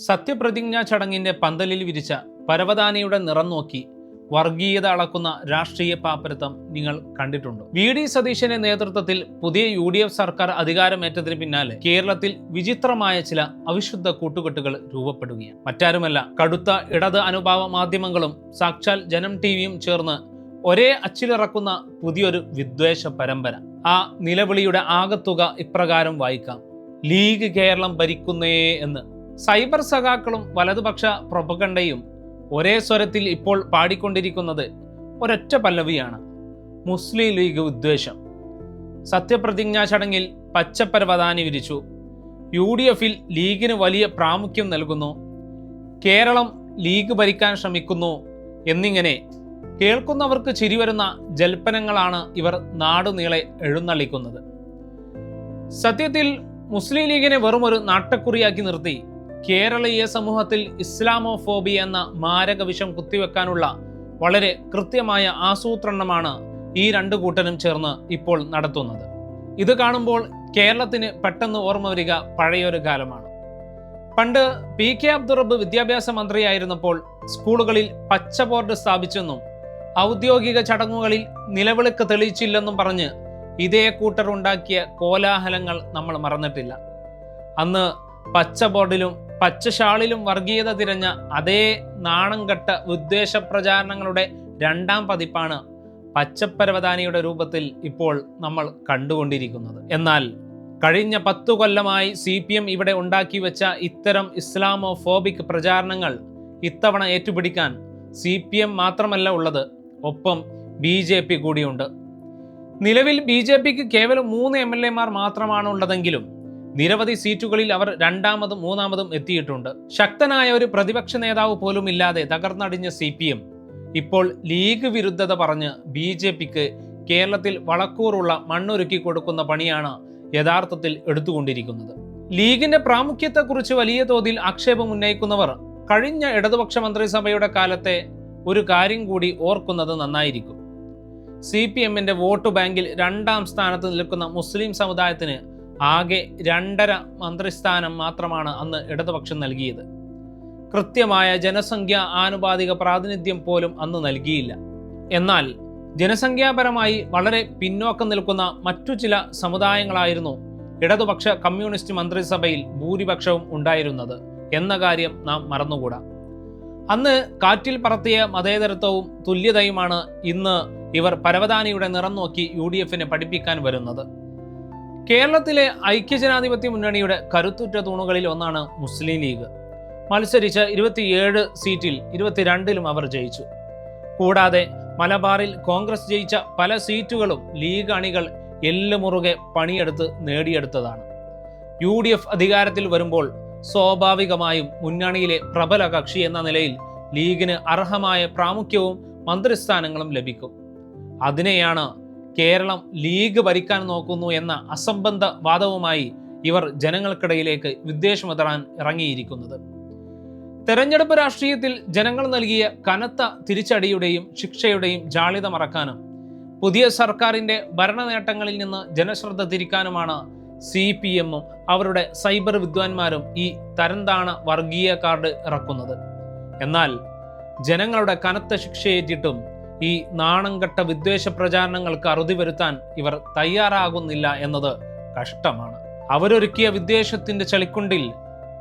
സത്യപ്രതിജ്ഞാ ചടങ്ങിന്റെ പന്തലിൽ വിരിച്ച പരവതാനിയുടെ നിറം നോക്കി വർഗീയത അളക്കുന്ന രാഷ്ട്രീയ പാപ്പരത്തം നിങ്ങൾ കണ്ടിട്ടുണ്ടോ? വി.ഡി. സതീശന്റെ നേതൃത്വത്തിൽ പുതിയ UDF സർക്കാർ അധികാരമേറ്റതിന് പിന്നാലെ കേരളത്തിൽ വിചിത്രമായ ചില അവിശുദ്ധ കൂട്ടുകെട്ടുകൾ രൂപപ്പെടുകയാണ്. മറ്റാരുമല്ല, കടുത്ത ഇടത് അനുഭാവ മാധ്യമങ്ങളും സാക്ഷാൽ ജനം ടിവിയും ചേർന്ന് ഒരേ അച്ചിലിറക്കുന്ന പുതിയൊരു വിദ്വേഷ പരമ്പര. ആ നിലവിളിയുടെ ആകത്തുക ഇപ്രകാരം വായിക്കാം: ലീഗ് കേരളം ഭരിക്കുന്നേ എന്ന്. സൈബർ സഖാക്കളും വലതുപക്ഷ പ്രൊപ്പഗണ്ടയും ഒരേ സ്വരത്തിൽ ഇപ്പോൾ പാടിക്കൊണ്ടിരിക്കുന്നത് ഒരൊറ്റ പല്ലവിയാണ്: മുസ്ലിം ലീഗ് വിദ്വേഷം. സത്യപ്രതിജ്ഞാ ചടങ്ങിൽ പച്ചപ്പരവതാനി വിരിച്ചു. UDFൽ ലീഗിന് വലിയ പ്രാമുഖ്യം നൽകുന്നു. കേരളം ലീഗ് ഭരിക്കാൻ ശ്രമിക്കുന്നു എന്നിങ്ങനെ കേൾക്കുന്നവർക്ക് ചിരിവരുന്ന ജൽപ്പനങ്ങളാണ് ഇവർ നാടുനീളെ എഴുന്നള്ളിക്കുന്നത്. സത്യത്തിൽ മുസ്ലിം ലീഗിനെ വെറുമൊരു നാട്ടക്കുറിയാക്കി നിർത്തി കേരളീയ സമൂഹത്തിൽ ഇസ്ലാമോഫോബിയ എന്ന മാരക വിഷം കുത്തിവെക്കാനുള്ള വളരെ കൃത്യമായ ആസൂത്രണമാണ് ഈ രണ്ടു കൂട്ടരും ചേർന്ന് ഇപ്പോൾ നടത്തുന്നത്. ഇത് കാണുമ്പോൾ കേരളത്തിന് പെട്ടെന്ന് ഓർമ്മ വരിക പഴയൊരു കാലമാണ്. പണ്ട് PK അബ്ദുറബ്ബ് വിദ്യാഭ്യാസ മന്ത്രിയായിരുന്നപ്പോൾ സ്കൂളുകളിൽ പച്ച ബോർഡ് സ്ഥാപിച്ചെന്നും ഔദ്യോഗിക ചടങ്ങുകളിൽ നിലവിളക്ക് തെളിയിച്ചില്ലെന്നും പറഞ്ഞ് ഇതേ കൂട്ടർ ഉണ്ടാക്കിയ കോലാഹലങ്ങൾ നമ്മൾ മറന്നിട്ടില്ല. അന്ന് പച്ച ബോർഡിലും പച്ച ഷാളിലും വർഗീയത തിരഞ്ഞ അതേ നാണംകെട്ട വിദ്വേഷ പ്രചാരണങ്ങളുടെ രണ്ടാം പതിപ്പാണ് പച്ചപ്പരവതാനിയുടെ രൂപത്തിൽ ഇപ്പോൾ നമ്മൾ കണ്ടുകൊണ്ടിരിക്കുന്നത്. എന്നാൽ കഴിഞ്ഞ 10 കൊല്ലമായി CPM ഇവിടെ ഉണ്ടാക്കി വെച്ച ഇത്തരം ഇസ്ലാമോഫോബിക് പ്രചാരണങ്ങൾ ഇത്തവണ ഏറ്റുപിടിക്കാൻ CPM മാത്രമല്ല ഉള്ളത്, ഒപ്പം BJP കൂടിയുണ്ട്. നിലവിൽ BJPക്ക് കേവലം 3 MLA മാത്രമാണ് ഉള്ളതെങ്കിലും നിരവധി സീറ്റുകളിൽ അവർ രണ്ടാമതും മൂന്നാമതും എത്തിയിട്ടുണ്ട്. ശക്തനായ ഒരു പ്രതിപക്ഷ നേതാവ് പോലും ഇല്ലാതെ തകർന്നടിഞ്ഞ CPM ഇപ്പോൾ ലീഗ് വിരുദ്ധത പറഞ്ഞ് BJPക്ക് കേരളത്തിൽ വളക്കൂറുള്ള മണ്ണൊരുക്കി കൊടുക്കുന്ന പണിയാണ് യഥാർത്ഥത്തിൽ എടുത്തുകൊണ്ടിരിക്കുന്നത്. ലീഗിന്റെ പ്രാമുഖ്യത്തെക്കുറിച്ച് വലിയ തോതിൽ ആക്ഷേപം ഉന്നയിക്കുന്നവർ കഴിഞ്ഞ ഇടതുപക്ഷ മന്ത്രിസഭയുടെ കാലത്തെ ഒരു കാര്യം കൂടി ഓർക്കുന്നത് നന്നായിരിക്കും. CPMന്റെ വോട്ട് ബാങ്കിൽ 2ാം സ്ഥാനത്ത് നിൽക്കുന്ന മുസ്ലിം സമുദായത്തിന് ആകെ 2.5 മന്ത്രിസ്ഥാനം മാത്രമാണ് അന്ന് ഇടതുപക്ഷം നൽകിയത്. കൃത്യമായ ജനസംഖ്യ ആനുപാതിക പ്രാതിനിധ്യം പോലും അന്ന് നൽകിയില്ല. എന്നാൽ ജനസംഖ്യാപരമായി വളരെ പിന്നോക്കം നിൽക്കുന്ന മറ്റു ചില സമുദായങ്ങളായിരുന്നു ഇടതുപക്ഷ കമ്മ്യൂണിസ്റ്റ് മന്ത്രിസഭയിൽ ഭൂരിപക്ഷവും ഉണ്ടായിരുന്നത് എന്ന കാര്യം നാം മറന്നുകൂടാ. അന്ന് കാറ്റിൽ പറത്തിയ മതേതരത്വവും തുല്യതയുമാണ് ഇന്ന് ഇവർ പരവതാനിയുടെ നിറം നോക്കി UDFനെ പഠിപ്പിക്കാൻ വരുന്നത്. കേരളത്തിലെ ഐക്യജനാധിപത്യ മുന്നണിയുടെ കരുത്തുറ്റ തൂണുകളിൽ ഒന്നാണ് മുസ്ലിം ലീഗ്. മത്സരിച്ച 27 സീറ്റിൽ 22ലും അവർ ജയിച്ചു. കൂടാതെ മലബാറിൽ കോൺഗ്രസ് ജയിച്ച പല സീറ്റുകളും ലീഗ് അണികൾ എല്ലുമുറുകെ പണിയെടുത്ത് നേടിയെടുത്തതാണ്. UDF അധികാരത്തിൽ വരുമ്പോൾ സ്വാഭാവികമായും മുന്നണിയിലെ പ്രബല കക്ഷി എന്ന നിലയിൽ ലീഗിന് അർഹമായ പ്രാമുഖ്യവും മന്ത്രിസ്ഥാനങ്ങളും ലഭിക്കും. അതിനെയാണ് കേരളം ലീഗ് ഭരിക്കാൻ നോക്കുന്നു എന്ന അസംബന്ധ വാദവുമായി ഇവർ ജനങ്ങൾക്കിടയിലേക്ക് വിദ്വേഷമുതറാൻ ഇറങ്ങിയിരിക്കുന്നത്. തെരഞ്ഞെടുപ്പ് രാഷ്ട്രീയത്തിൽ ജനങ്ങൾ നൽകിയ കനത്ത തിരിച്ചടിയുടെയും ശിക്ഷയുടെയും ജാള്യത മറക്കാനും പുതിയ സർക്കാരിന്റെ ഭരണ നേട്ടങ്ങളിൽ നിന്ന് ജനശ്രദ്ധ തിരിക്കാനുമാണ് CPMും അവരുടെ സൈബർ വിദ്വാൻമാരും ഈ തരംതാണ വർഗീയ കാർഡ് ഇറക്കുന്നത്. എന്നാൽ ജനങ്ങളുടെ കനത്ത ശിക്ഷയേറ്റിട്ടും ഈ നാണംകെട്ട വിദ്വേഷ പ്രചാരണങ്ങൾക്ക് അറുതി വരുത്താൻ ഇവർ തയ്യാറാകുന്നില്ല എന്നത് കഷ്ടമാണ്. അവരൊരുക്കിയ വിദ്വേഷത്തിന്റെ ചളിക്കുണ്ടിൽ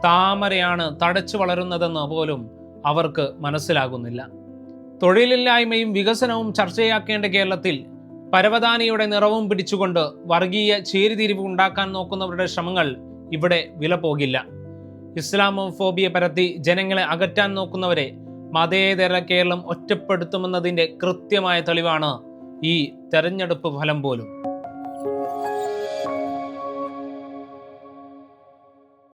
താമരയാണ് തടച്ചു വളരുന്നതെന്ന് പോലും അവർക്ക് മനസ്സിലാകുന്നില്ല. തൊഴിലില്ലായ്മയും വികസനവും ചർച്ചയാക്കേണ്ട കേരളത്തിൽ പരവതാനിയുടെ നിറവും പിടിച്ചുകൊണ്ട് വർഗീയ ചേരിതിരിവ് ഉണ്ടാക്കാൻ നോക്കുന്നവരുടെ ശ്രമങ്ങൾ ഇവിടെ വില പോകില്ല. ഇസ്ലാമോഫോബിയ പരത്തി ജനങ്ങളെ അകറ്റാൻ നോക്കുന്നവരെ മതേതര കേരളം ഒറ്റപ്പെടുത്തുമെന്നതിൻ്റെ കൃത്യമായ തെളിവാണ് ഈ തെരഞ്ഞെടുപ്പ് ഫലം പോലും.